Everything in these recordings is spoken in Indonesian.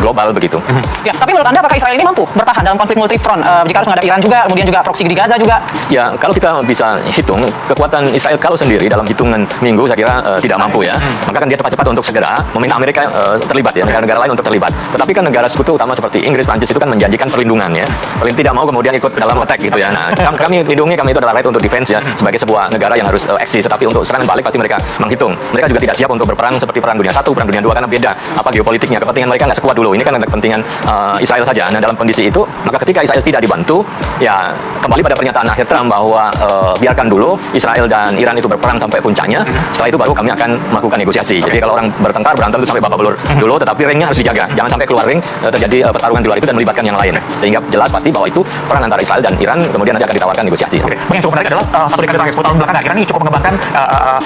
global begitu. Ya, tapi menurut Anda apakah Israel ini mampu bertahan dalam konflik multi front jika harus menghadapi Iran juga, kemudian juga proksi di Gaza juga? Ya, kalau kita bisa hitung kekuatan Israel kalau sendiri dalam hitungan minggu saya kira tidak mampu ya. Maka kan dia cepat-cepat untuk segera meminta Amerika terlibat ya, negara-negara lain untuk terlibat. Tetapi kan negara sekutu utama seperti Inggris, Prancis itu kan menjanjikan perlindungan ya. Paling tidak mau kemudian ikut dalam attack gitu ya. Nah, kami lindungi, kami itu adalah right untuk defense ya, sebagai sebuah negara yang harus eksis. Tetapi untuk serangan balik pasti mereka menghitung. Mereka juga tidak siap untuk berperang seperti perang dunia 1, perang dunia 2 karena beda apa geopolitiknya. Kepentingan mereka nggak sekuat dulu. Ini kan kepentingan Israel saja. Nah, dalam kondisi itu, maka ketika Israel tidak dibantu, ya kembali pada pernyataan akhir Trump bahwa biarkan dulu Israel dan Iran itu berperang sampai puncaknya. Setelah itu baru kami akan melakukan negosiasi. Jadi kalau orang bertengkar berantem itu sampai babak belur dulu, tetapi ringnya harus dijaga. Jangan sampai keluar ring terjadi pertarungan di luar itu dan melibatkan yang lain. Sehingga jelas pasti bahwa itu perang antara Israel dan Iran kemudian nanti akan ditawarkan negosiasi. Oke. Yang cukup menarik adalah satu dekade terakhir 10 tahun belakangan Iran ini cukup mengembangkan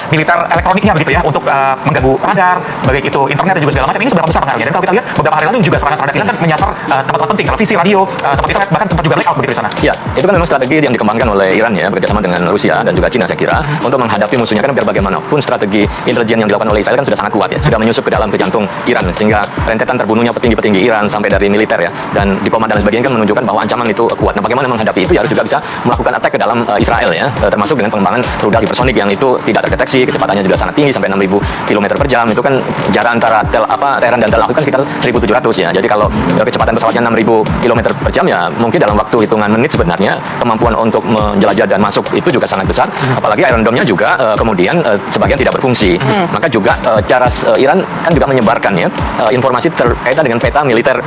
militer elektroniknya begitu ya untuk mengganggu radar, baik itu internet dan juga segala macam. Ini seberapa besar pengaruhnya? Dan kalau kita lihat beberapa hari lalu juga serangan terhadap Iran kan menyasar tempat-tempat penting, televisi, radio, tempat internet, bahkan tempat juga blackout begitu di sana. Ya, itu kan memang strategi yang dikembangkan oleh Iran ya, bekerjasama dengan Rusia dan juga Cina saya kira, untuk menghadapi musuhnya. Kan biar bagaimanapun strategi intelijen yang dilakukan oleh Israel kan sudah sangat kuat ya, sudah menyusup ke dalam ke jantung Iran, sehingga rentetan terbunuhnya petinggi-petinggi Iran sampai dari militer ya, dan diplomat dan sebagainya kan menunjukkan bahwa ancaman itu kuat. Nah, bagaimana menghadapi itu ya harus juga bisa melakukan attack ke dalam Israel ya, termasuk dengan pengembangan rudal hipersonik yang itu tidak terdeteksi, kecepatannya juga sangat tinggi sampai 6.000 km per jam. Itu kan jarak antara Teheran dan Tel Aviv kan sekitar 1.700 ya. Jadi kalau kecepatan pesawatnya 6.000 km per jam ya mungkin dalam waktu hitungan menit sebenarnya kemampuan untuk menjelajah dan masuk itu juga sangat besar. Apalagi Iron Dome-nya juga kemudian sebagian tidak berfungsi. Maka juga cara Iran kan juga menyebarkan ya informasi terkaitan dengan peta militer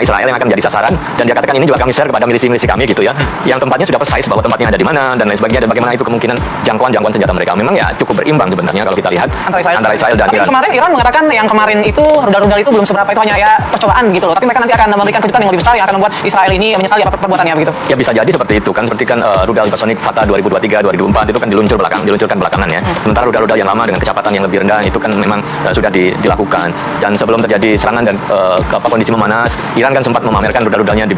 Israel yang akan menjadi sasaran, dan dia katakan ini juga kami share kepada milisi-milisi kami gitu ya, yang tempatnya sudah precise bahwa tempatnya ada di mana dan lain sebagainya, dan bagaimana itu kemungkinan jangkauan senjata mereka. Memang ya cukup berimbang sebenarnya kalau kita lihat antara Israel dan Iran. Kemarin Iran mengatakan yang kemarin itu rudal-rudal itu belum seberapa, itu hanya ya percobaan gitu loh. Tapi mereka nanti akan memberikan kejutan yang lebih besar yang akan membuat Israel ini menyesali apa perbuatannya begitu. Ya bisa jadi seperti itu kan, seperti kan rudal hipersonik Fatah 2023, 2004 itu kan diluncurkan belakangan ya. Sementara rudal-rudal yang lama dengan kecepatan yang lebih rendah itu kan memang sudah dilakukan. Dan sebelum terjadi serangan dan kondisi memanas, Iran kan sempat memamerkan rudal-rudalnya di